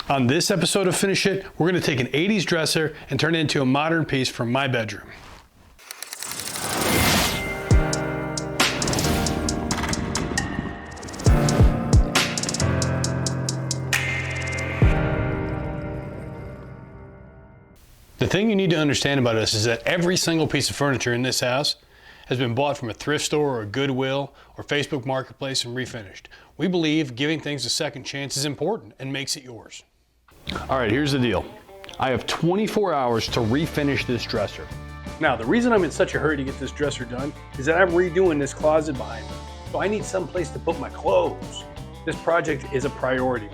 On this episode of Finish It, we're going to take an 80s dresser and turn it into a modern piece from my bedroom. The thing you need to understand about us is that every single piece of furniture in this house has been bought from a thrift store or a Goodwill or Facebook Marketplace and refinished. We believe giving things a second chance is important and makes it yours. All right, here's the deal. I have 24 hours to refinish this dresser. Now, the reason I'm in such a hurry to get this dresser done is that I'm redoing this closet behind me. So I need some place to put my clothes. This project is a priority.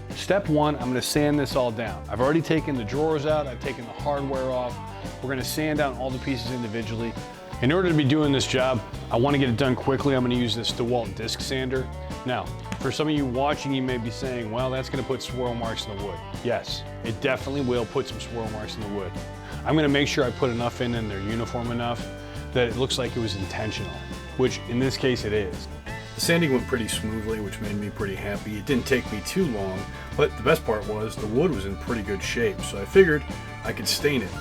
Step one, I'm gonna sand this all down. I've already taken the drawers out, I've taken the hardware off. We're gonna sand down all the pieces individually. In order to be doing this job, I wanna get it done quickly. I'm gonna use this DeWalt disc sander. Now, for some of you watching, you may be saying, well, that's gonna put swirl marks in the wood. Yes, it definitely will put some swirl marks in the wood. I'm gonna make sure I put enough in and they're uniform enough that it looks like it was intentional, which in this case it is. The sanding went pretty smoothly, which made me pretty happy. It didn't take me too long, but the best part was the wood was in pretty good shape, so I figured I could stain it.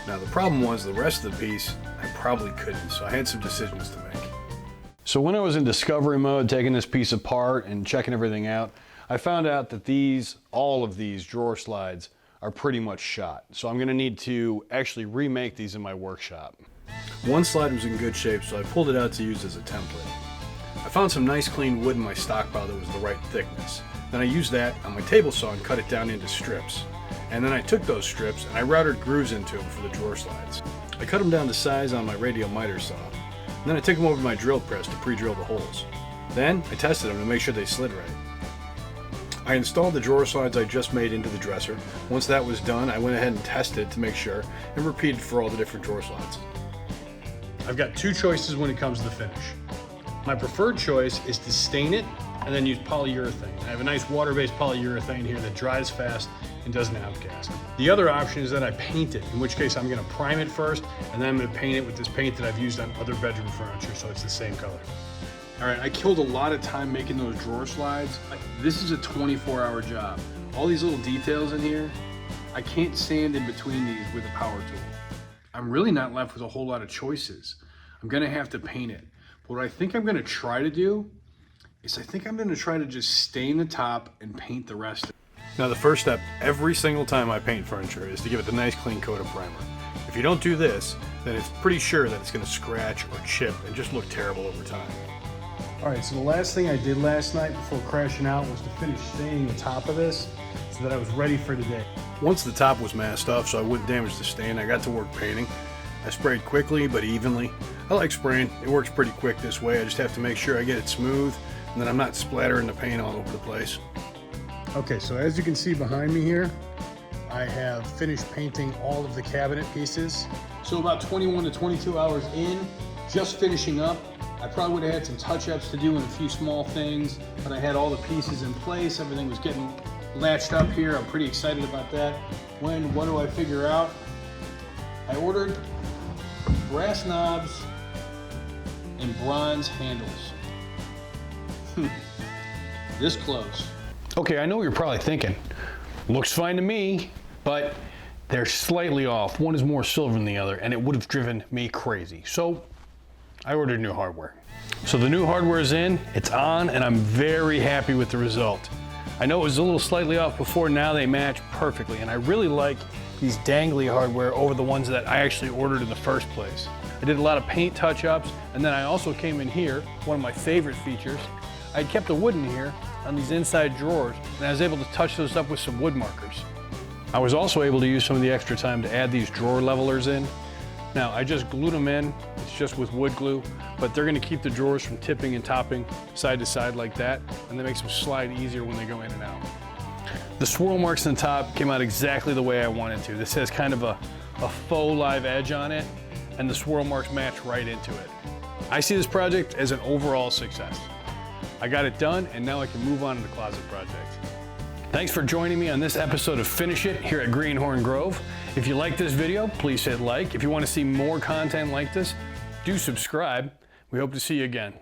Now the problem was the rest of the piece, I probably couldn't, so I had some decisions to make. So when I was in discovery mode, taking this piece apart and checking everything out, I found out that all of these drawer slides are pretty much shot. So I'm gonna need to actually remake these in my workshop. One slide was in good shape, so I pulled it out to use as a template. I found some nice clean wood in my stockpile that was the right thickness. Then I used that on my table saw and cut it down into strips. And then I took those strips and I routed grooves into them for the drawer slides. I cut them down to size on my radial miter saw. And then I took them over to my drill press to pre-drill the holes. Then I tested them to make sure they slid right. I installed the drawer slides I just made into the dresser. Once that was done, I went ahead and tested to make sure and repeated for all the different drawer slides. I've got two choices when it comes to the finish. My preferred choice is to stain it and then use polyurethane. I have a nice water-based polyurethane here that dries fast and doesn't outcast. The other option is that I paint it, in which case I'm gonna prime it first, and then I'm gonna paint it with this paint that I've used on other bedroom furniture, so it's the same color. All right, I killed a lot of time making those drawer slides. This is a 24-hour job. All these little details in here, I can't sand in between these with a power tool. I'm really not left with a whole lot of choices. I'm gonna have to paint it. But what I think I'm gonna try to do is I think I'm gonna try to just stain the top and paint the rest. Now the first step every single time I paint furniture is to give it the nice clean coat of primer. If you don't do this, then it's pretty sure that it's gonna scratch or chip and just look terrible over time. All right, so the last thing I did last night before crashing out was to finish staining the top of this so that I was ready for today. Once the top was masked off so I wouldn't damage the stain, I got to work painting. I sprayed quickly but evenly. I like spraying, it works pretty quick this way. I just have to make sure I get it smooth and that I'm not splattering the paint all over the place. Okay, so as you can see behind me here, I have finished painting all of the cabinet pieces. So about 21 to 22 hours in, just finishing up. I probably would have had some touch-ups to do and a few small things, but I had all the pieces in place. Everything was getting latched up here. I'm pretty excited about that. What do I figure out? I ordered brass knobs and bronze handles. This close. Okay, I know what you're probably thinking. Looks fine to me, but they're slightly off. One is more silver than the other, and it would have driven me crazy. So I ordered new hardware. So the new hardware is in, it's on, and I'm very happy with the result. I know it was a little slightly off before, now they match perfectly, and I really like these dangly hardware over the ones that I actually ordered in the first place. I did a lot of paint touch-ups, and then I also came in here, one of my favorite features. I kept the wood in here on these inside drawers, and I was able to touch those up with some wood markers. I was also able to use some of the extra time to add these drawer levelers in. Now, I just glued them in, it's just with wood glue, but they're gonna keep the drawers from tipping and topping side to side like that, and that makes them slide easier when they go in and out. The swirl marks on the top came out exactly the way I wanted to. This has kind of a faux live edge on it, and the swirl marks match right into it. I see this project as an overall success. I got it done, and now I can move on to the closet project. Thanks for joining me on this episode of Finish It here at Greenhorn Grove. If you like this video, please hit like. If you want to see more content like this, do subscribe. We hope to see you again.